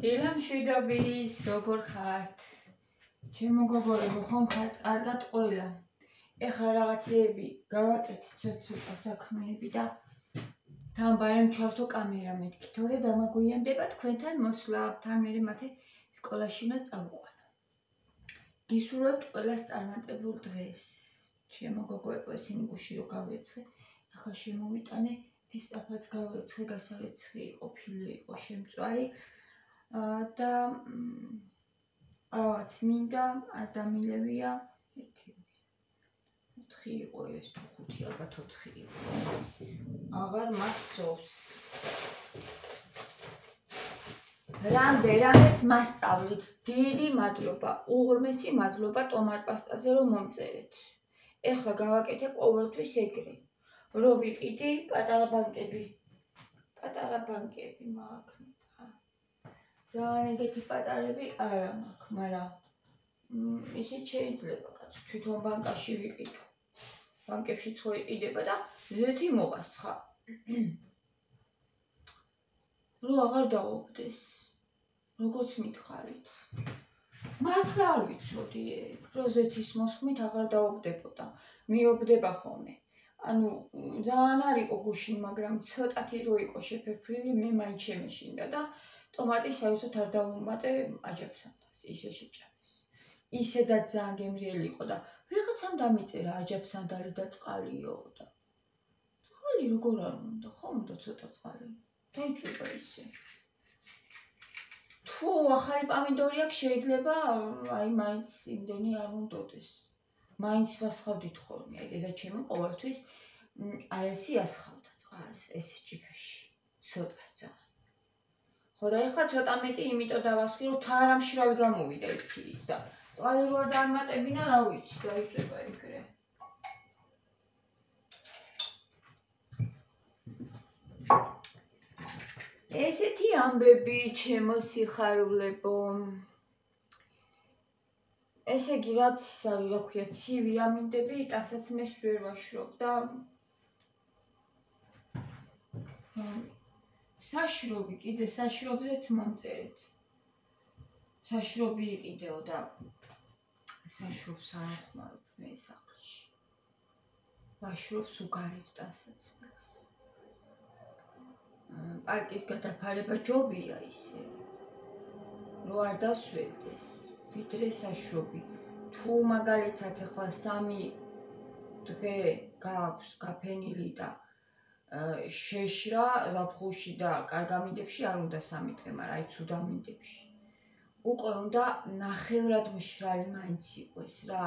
დილამ შვიდობის, როგორ ხართ? ჩემო გოგოებო, ხომ ხართ კარგად ყველა? ეხლა რაღაცეები გავაკეთე ცოტა საქმეები და თან ბარემ ჩართო კამერა მეთქი, თორე დამაგვიანდება თქვენთან მოსვლა, თან მე მათე სკოლაში უნდა წავიყვანო. გისურვებთ ყველას წარმატებულ დღეს. ჩემო გოგოებო, ესენი გუში რო გავრეცხე, ახლა შემოვიტანე, ეს ტაფაც გავრეცხე, გასარეცხი იყო, ფილე იყო, შემწვარი და რაღაც მინდა, არ დამილევია, 4 იყო ეს თუ 5, ალბათ 4 იყო. აღარ მახსოვს. რამდენადაც მასწავლით, დიდი მადლობა, უღრმესი მადლობა ტომატპასტაზე რომ მომწერეთ. ეხლა გავაკეთე ყოველთვის ეგრე. რო ვიყიდი პატარა ბანკები მაქვს. ძალიან ეგეთი პატარები არა მაქვს, მაგრამ ისიც შეიძლება კაც თვითონ ბანკაში ვიყიდო. ბანკებშიც ხო იყიდება და ზეთი მოვასხა. რო აღარ დაობდეს. როგორც მითხარით. მართლა არ ვიცოდი, რო ზეთის მოსხმით აღარ დაობდებოდა. მიობდება ხოლმე. ანუ ძალიან არ იყო გუშინ, მაგრამ ცოტათი რო იყო შეფერფრილი, მე მაინც შემეშინდა და ტომატი საერთოდ არ დავუმატე აჯაფსანდას, ისე შეჭამეს. ისედაც ძალიან გემრიელი იყო და ვიღაცამ დამიწერა აჯაფსანდალი და წყალიო და წყალი როგორ არ უნდა, ხო უნდა ცოტა წყალი. დაიწვება ისე. თუ ახალი პამიდორი აქვს შეიძლება, აი მაინც იმდენი არ უნდოდეს. მაინც ვასხავდით ხოლმე, აი დედაჩემი ყოველთვის აესი ასხავდა წყალს ეს ჭიქაში. ცოტას ძალიან. ხო და ეხლა ცოტა მეტი იმიტომ დავასხი, რომ თარა მშრალი გამოვიდა იცით და წყალი რო არ დამატებინა, რა ვიცი, დაიწვება ეგრე. ესეთი ამბები ჩემო სიხარულებო. ესე იგი რაც არის, რა ქვია, ცივი ამინდები, ტასაც მე ვერ ვაშრობ და საშრობი კიდე საშრობზეც მომწერეთ. საშრობი იყიდეო და საშრობს არ ახმარობ მე სახლში. ვაშრობს უგარეთ ტასაც მას. პარკის გადაფარება ჯობია ისე, რო არ დასველდეს, ვიდრე საშრობი. თუ მაგალითად ახლა 3 დღე გააქვს გაფენილი და შეშრა ზაფხულში და კარგ ამინდებში არ უნდა 3 დღე, მაგრამ აი ცუდ ამინდებში. უკვე უნდა ნახევრად მშრალი მაინც იყოს რა.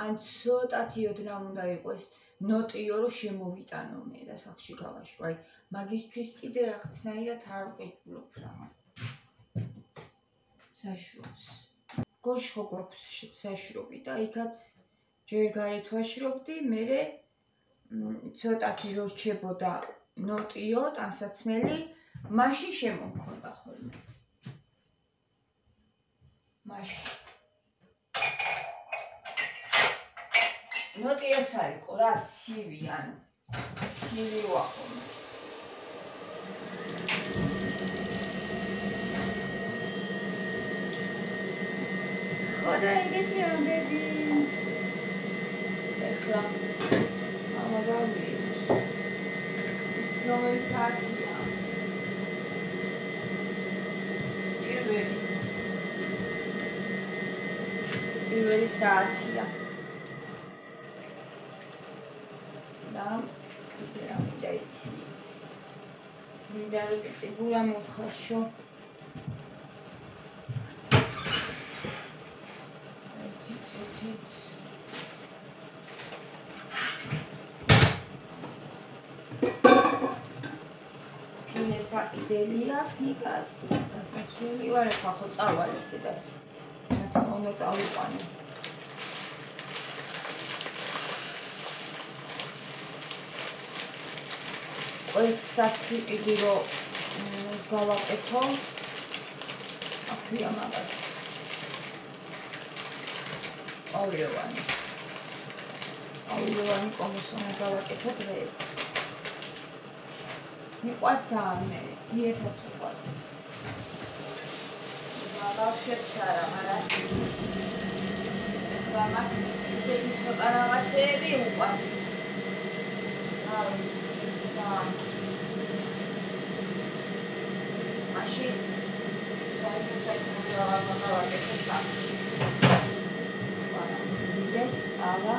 ან ცოტათი ოდნა უნდა იყოს ნოტიო რომ შემოვიტანო მე და სახლში გავაშრო. აი მაგისთვის კიდე რაღაცნაირად არ ვყიდულობ რა. საშრობს. გოშ ხო გვაქვს საშრობი და იქაც ჯერ გარეთ ვაშრობდი, მერე ცოტათი რო რჩებოდა ნოტიო, ტანსაცმელი, მაშინ შემომქონდა ხოლმე. მაშინ. ნოტიოს არ იყო რა, ცივი, ანუ ცივი ვახოლმე. ხო და ეგეთი ამბები. ეხლა ამაგავით. რომელი საათია? პირველი საათია. და კიდე რა მოიძიეთ. მინდა რომ წიგურა მოხარშო. საყიდელია ნიკას დასასველი ვარ ახლა ხო წავალ ესედაც მათი უნდა წავიყვანო. ყველგან იგი რომ გავაკეთო აქია მაგას აუროვანი კომისონა გავაკეთო დღეს. მიყვარს ძალიან მე, დიესაც უყვარს. ბავშვებს არა, მაგრამ ეხლა მათ ისეთი ცოტა რაღაცეები უყვარს. მაშინ საერთოდ რაღაცა ვაკეთებ. ეს ალა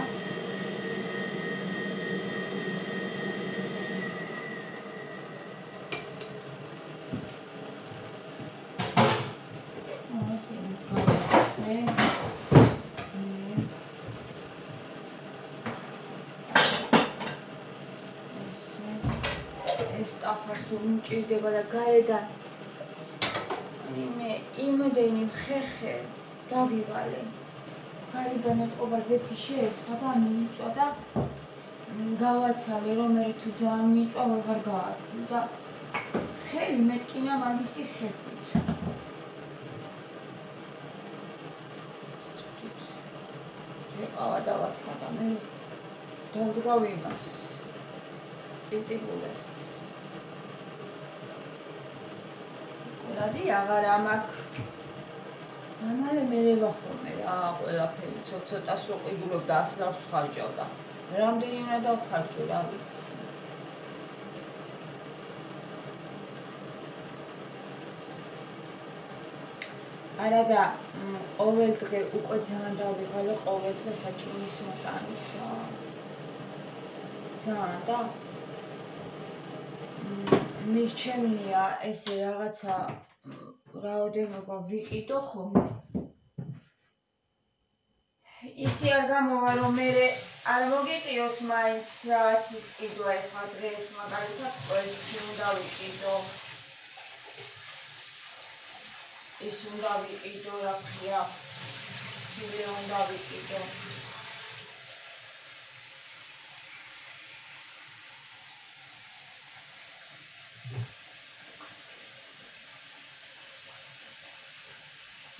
მჭირდება და გარედან იმედენი ხეხე დავივალე. გარედან ეთყობა ზეთი შეესხა და მიიწვა და გავაცალე, რომ მე თუ ძალიან მიიწვა ვეღარ გააცლი და ხელი მეტკინა მაგისი ხეხით. ეყავა დავასხა და მე დავდგავ იმას წიწიბულეს. რადი აღარ ამაქვს. მამალე მე ვახომე რა ყველაფერი ცოტა სოყიდულობდა 100 ლარს ხარჯავდა. რამდენი უნდა დავხარჯო რა ვიცი. არა და ყოველ დღე უკვე ძალიან დავიღალე ყოველ დღე საჭმლის მოტანით რა. ძალიან და მისჩემნია ესე რაღაცა რაოდენობა ვიყიდო ხოლმე. ისი არ გამოვა რომ მე არ მოგიყიოს მაინც რაღაც ის ყიდვა ეხლა დღეს მაგალითად ყველში უნდა ვიყიდო. ის უნდა ვიყიდო რა ქვია. ისე უნდა ვიყიდო.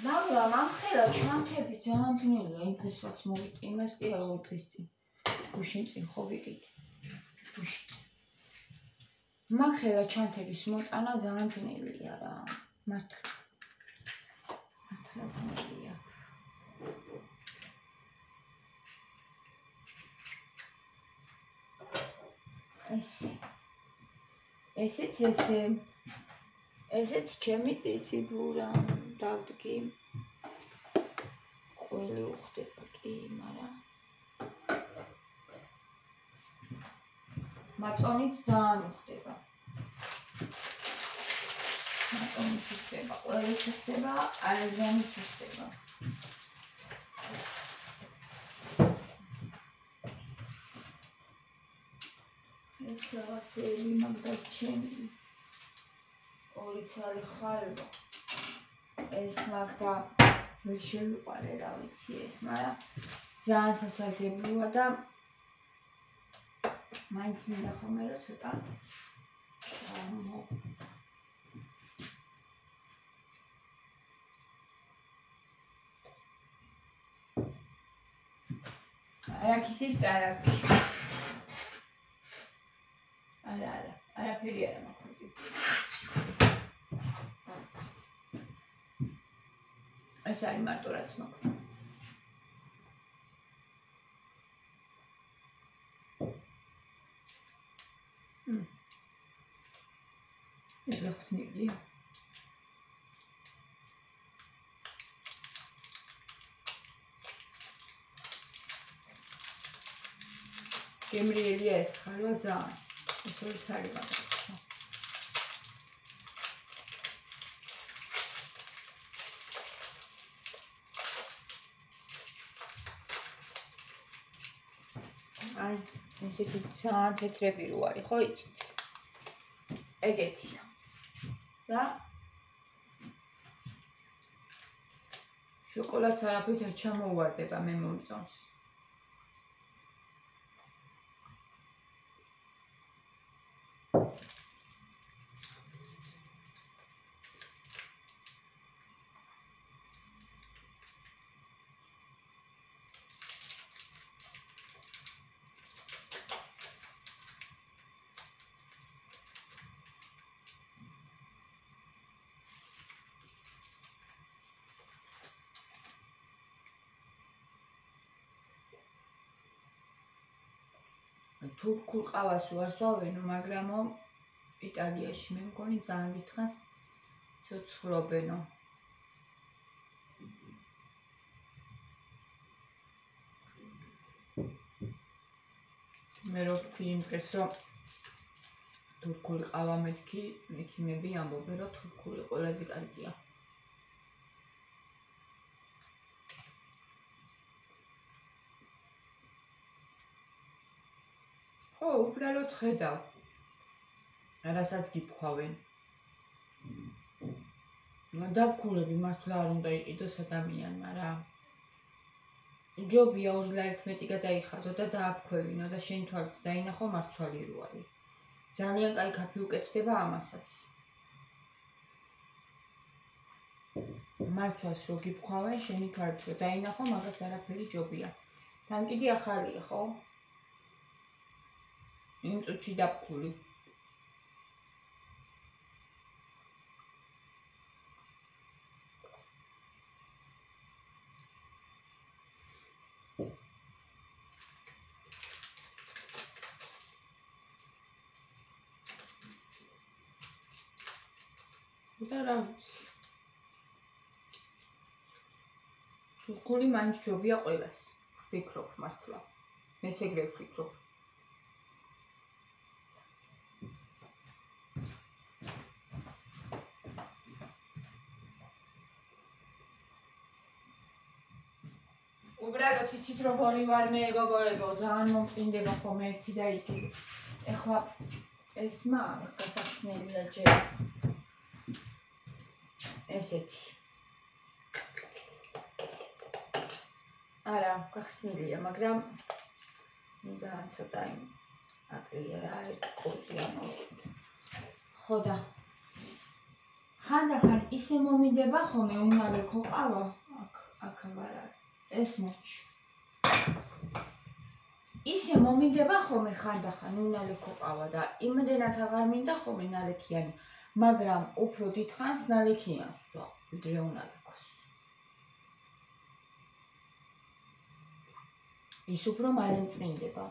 Dobra, mam chwilę, członkowi działam z niego, impresać mówić, imres i autysty. Kusić im chowić. Kusić. Mam chwilę, członkowi smut, a na działam z niego, jara. Martw. Martw z niego. ესეც ჩემი წიწიბურა დავდგი ყველი უხდება კი მაგრამ მაწონიც ძალიან უხდება მაწონიც უხდება ყველი უხდება არაზანიც უხდება ეს რაღაცები მაგდას ჩემი ორი ცალი ხარება ეს მაგდა ვერ შევიყვარე რა ვიცი ეს მაგრამ ძალიან სასარგებლოა და მაინც მინდა ხოლმე რომ ცოტა არაქისის კარაკი არაფერი არა მაქვს ეს არის მარტო რაც მაქვს ეს გახსნილია გემრიელია ეს ხარვა ძალიან ეს ორი ცალი მაგას აი ესეთი ძალიან თეთრები რო არის ხო იცით ეგეთია და შოკოლადს არაფრით არ ჩამოუვარდება მე მომწონს თურქულ ყავას უარსავენო, მაგრამ იტალიაში მე მგონი ძალიან დიდხანს ცოცხლობენო. მე რო ვთქვი იმ დღეს, რომ თურქული ყავა მეთქი, მექიმები ამბობენ, რომ თურქული ყველაზე კარგია. ხო, უბრალოდ ხედავ, რასაც გიფქვავენ. დავქულები მართლა არ უნდა იყიდოს ადამიანმა რა. ჯობია 2.11 გადაიხადო და დააფქვევინო და შენ თვალით დაინახო მარცვალი რო არის. ძალიან კაი კაფე უკეთდება ამასაც. მარცვალს რო გიფქვავენ, შენი თვალით რო დაინახო, მაგას არაფერი ჯობია. თან კიდე ახალია, ხო? იმ წუთში დაფქული. და რა ვიცი. თურქული მაინც ჯობია ყველას. ვფიქრობ მართლა. მეც ეგრე ვფიქრობ. უბრალოდ იცით როგორი ვარ მე გოგოებო, ძალიან მომწინდება ხომ ერთი და იგი. ეხლა ეს მაგ გასახსნელია ჯერ. ესეთი. არა, გახსნილია, მაგრამ ძალიან ცოტა იმ აკლია რა, ერთ კურსიანო. ხო და ხანდახან ისე მომიდება ხომ უნალე ქოყავა, აქ ვარ არის. ეს მოჩი. ისე მომიდება ხომ ხანდახან უნალე ქოყავა და იმდენად აღარ მინდა ხომ ნალექიანი. მაგრამ უფრო დიდხანს ნალექიანს ვთვა, ვიდრე უნალექოს. ის უფრო მალე მწყინდება.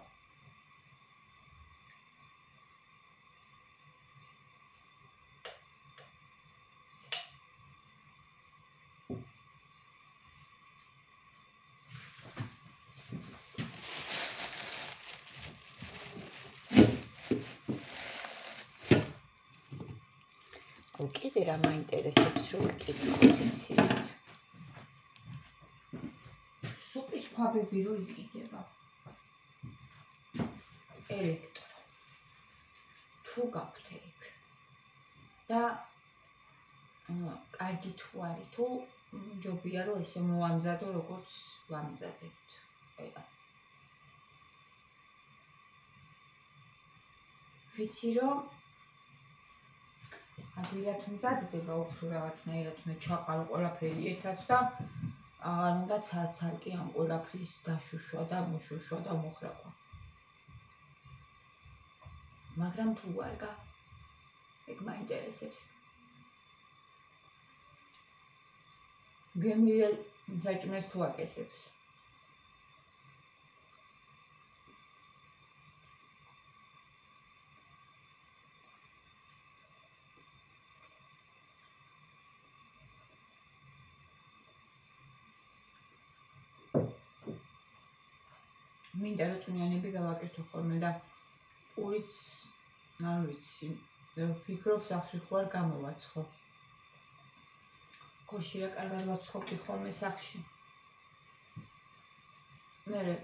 კიდე რა მაინტერესებს რომ ვკითხოთ იცით. სუპის ქვაბები რო იყიდება. ელექტრო. თუ გაქვთ ეგ. და კარგი თუ არის, თუ ჯობია რომ ესე მოამზადო როგორც ვამზადებთ. ყველა. ვიცი რომ ადვილად მზადდება უფრო რაღაცნაირად მე ჩაყალ ყველაფერი ერთად და აღარ უნდა ცალ-ცალკე ამ ყველაფრის დაშუშვა და მოშუშვა და მოხრაკვა. მაგრამ თუ ვარგა ეგ მაინტერესებს. გემრიელ საჭმელს თუ აკეთებს. მინდა რომ წვნიანები გავაკეთო ხოლმე და პურიც არ ვიცი, ვფიქრობ სახლში ხوار გამოვაცხო. კოში რა კარგად ვაცხობდი ხოლმე სახლში. მერე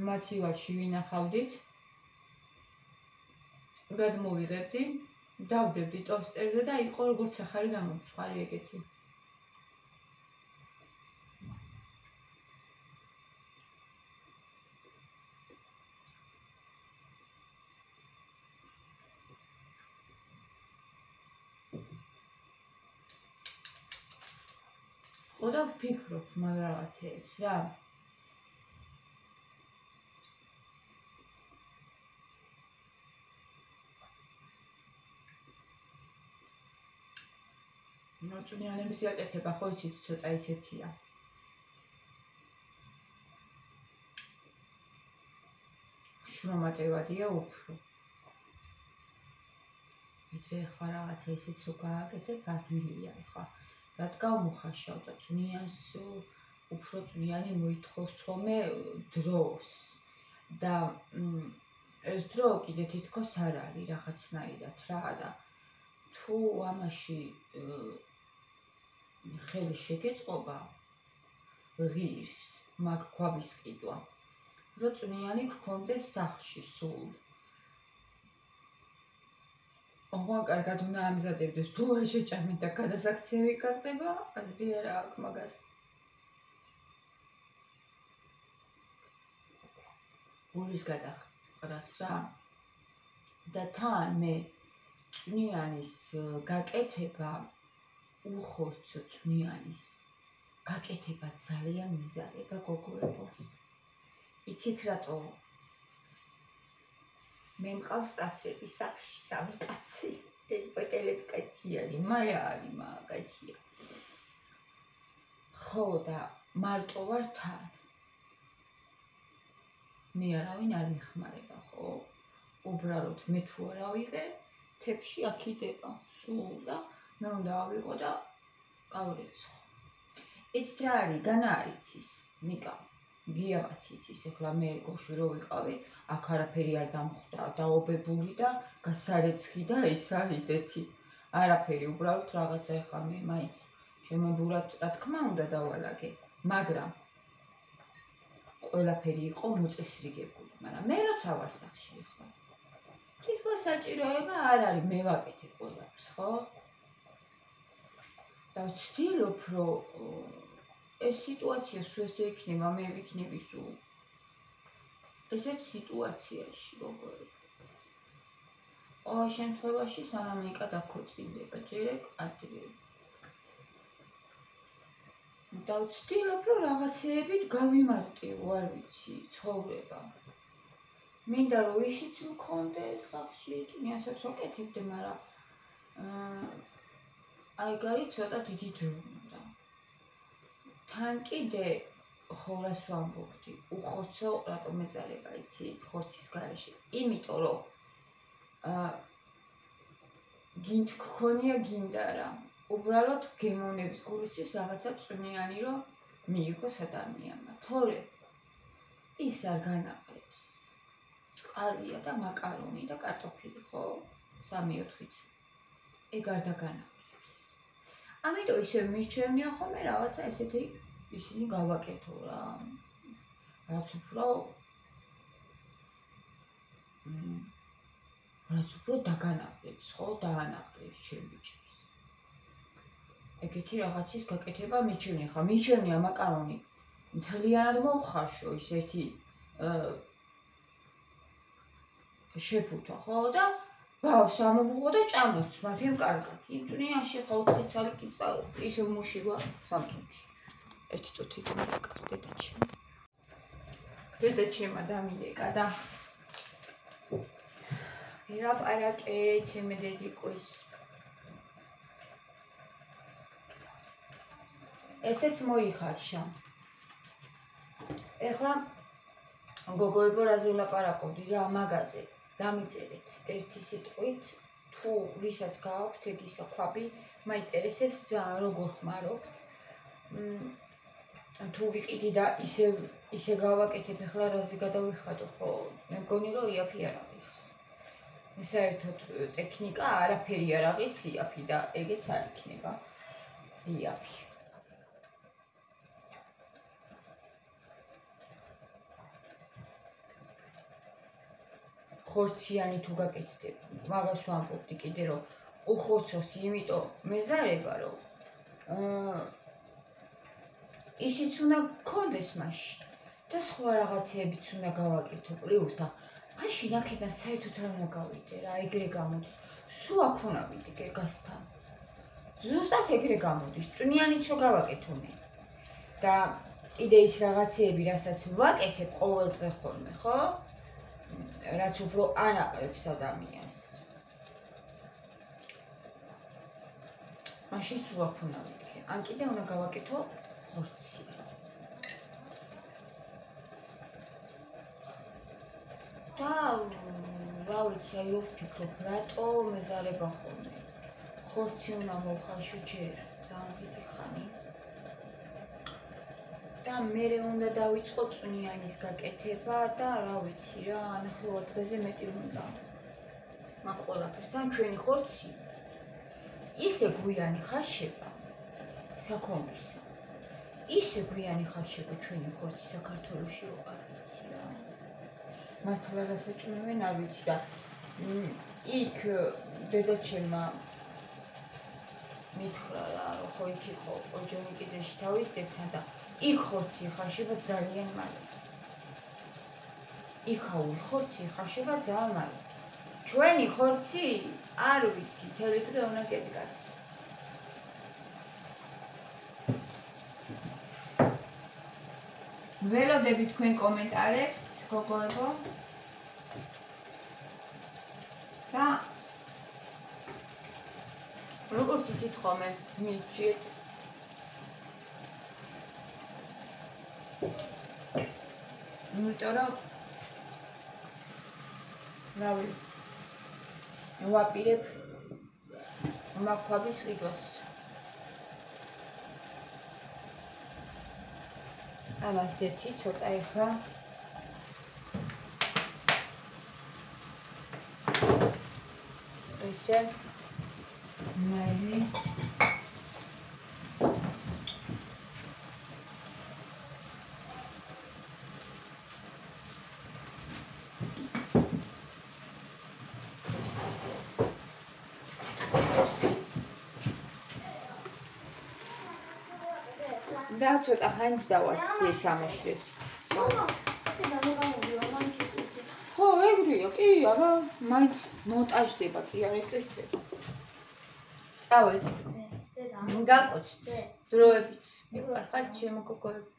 მაცივარში ვინახავდით. გადმოვიღებდი, დავდებდი ტოსტერზე და იყო როგორც სახარი გამომცხარი ეგეთი. ხოდა ვფიქრობ მაგ რაღაცეებს რა. წვნიანების გაკეთება ხო იცით ცოტა ისეთია. უფრო მატევადია უფრო. ვიდრე ახლა რაღაცა ისიც რო გააკეთებ, ადვილია ახლა. რადგან მოხარშავ და წვნიანს უფრო წვნიანი მოითხოვს ხოლმე დროს. და ეს დრო კიდე თითქოს არ არის რაღაცნაირად რა და თუ ამაში ხელი შეგეწყობა ღირს მაგ ქვაბის ყიდვა რომ წვნიანი გქონდეს სახლში სულ ოღონდ კარგად უნდა ამზადებდეს თუ არ შეჭამეთ და გადასაქცევი გახდება აზრი არა აქვს მაგას გულის გადახრას რა და თან მე წვნიანის გაკეთება უხორცო წვნიანის გაკეთება ძალიან მიზარება გოგოებო იცით რატო მე მყავს კაცები სახში სამი კაცი პეტელეც კაცია მარა არის კაცია ხო და მარტო ვარ თან მე არავინ არ მიხმარება ხო უბრალოდ მე თუ არ ავიღე თებში აქიდება სულ და მე უნდა ავიღო და გავრეცხო იცით რა არის განა არიცის მიკა გიავაც იცის ეხლა მე გოში რო ვიყავი აქ არაფერი არ დამხვდა დაობებული და გასარეცხი და ისა ისეთი არაფერი უბრალოდ რაღაცა ეხლა მე მაინც შემებურად რა თქმა უნდა დავალაგე მაგრამ ყველაფერი იყო მოწესრიგებული მაგრამ მე როცა ვარ სახში ეხლა თითქოს საჭიროება არ არის მე ვაკეთებ ყველაფერს ხო და ვცდილობ რომ ეს სიტუაცია სულ ესე იქნება მე ვიქნები სულ ესეთ სიტუაციაში როგორ ყოველ შემთხვევაში სანამ ნიკა დაქორწინდება ჯერ ეგ ადრე და ვცდილობ რომ რაღაცეებით გავიმარტივო არ ვიცი ცხოვრება მინდა რომ ისიც მქონდეს სახში წვნიანსაც ვაკეთებდე მაგრამ აი გარი ცოტა დიდი დრო უნდა თან კიდე ხორას ვამბობდი უხორცო რატომ მეზარება იცით ხორცის გარეშე იმიტომ რომ გინდ გქონია გინდა რა უბრალოდ გემოვნების გულისთვის რაღაცა წვნიანი რომ მიიღოს ადამიანმა თორე ის არ განაყრებს წყალია და მაკარონი და კარტოფილი ხო 3-4-იც ეგ არ დაგანაყრებს ამიტომ ისე მიჩვენია ხოლმე რაღაცა ესეთი ისინი გავაკეთო რა რაც უფრო დაგანაყრებს ხო დაანაყრებს შემიჭრებს ეგეთი რაღაცის გაკეთება მიჩვენია ხა მიჩვენია მაკარონი მთლიანად მოვხარშო ის ერთი შეფუთო ხო და ბავს ამობუღო და ჭამოს მათემ კარგად იმ წვნიანში ხო 4 წელი კი ისე მუშივა სამწუთში ერთი წუთი მოკარდედა დედაჩემა დამილეკა და ვერაპარაკე ჩემი დედიკოს ესეც მოიხარშა ეხლა გოგოებო რაზე ვლაპარაკობდი რა მაგაზე დამიწერეთ ერთი სიტყვით თუ ვისაც გააქვთ ეგ ისა ქვაბი მაინტერესებს ძალიან როგორ ხმარობთ თუ ვიყიდი და ისე გავაკეთებ ეხლა რაზე გადავიხადო ხო მე მგონი რომ იაფი არ არის საერთოდ ტექნიკა არაფერი არ არის იაფი და ეგეც არ იქნება იაფი ხორციანი თუ გაკეთდებ მაგას ვამბობდი კიდე რომ უხორცოს იმიტომ მეზარება რომ ისიც უნდა გქონდეს მაშინ და სხვა რაღაცეებიც უნდა გავაკეთო პლუს და მაშინ აქედან საერთოდ არ უნდა გავიდე რა ეგრე გამოდის სულ აქ უნდა ვიდე გეგასთან ზუსტად ეგრე გამოდის წვნიანიც რო გავაკეთო მე და კიდე ის რაღაცეები რასაც ვაკეთებ ყოველდღე ხოლმე ხო რაც უფრო ანაყრებს ადამიანს მაშინ სულ აქ უნდა ვიდე ან კიდე უნდა გავაკეთო ხორცი და რა ვიცი, აი რო ვფიქრობ, რატო მეზარება ხოლმე. ხორცი უნდა მოვხარშო ჯერ, ძალიან დიდი ხანი. და მერე უნდა დავიწყო წვნიანის გაკეთება და რა ვიცი რა, ნახევარ დღეზე მეტი უნდა. მაგ ყველაფერს თან ჩვენი ხორცი ისე გვიანი ხარშება საქონლისა. ისე გვიანი ხარშება ჩვენი ხორცი საქართველოში არ ვიცი რა. მართლა რასაჭმევენ არ ვიცი და იქ დედაჩემმა მითხრა რა, ხო იქ იყო ორჯონიკიძეში თავის დებთან და იქ ხორცი ხარშება ძალიან მალე. იქაური ხორცი ხარშება ძალიან მალე. ჩვენი ხორცი არ ვიცი, მთელი დღე უნდა გედგას. ველოდები თქვენ კომენტარებს, გოგოებო. და როგორც იცით ხოლმე, მიჩიეთ. იმიტომ რომ რავი ვაპირებ მაქვაბის ყიდვას. ამასეთი ცოტა ეხლა ესე მაილი და ცოტა ხანს დავაცდი ეს ამოშრეს. ხო, ეგრეა, კი, აბა, მაინც მონტაჟდება, კი არ ეკეთება. წავედი. გაკოცდ დროებით. მიყვარხარ ჩემო გოგოები.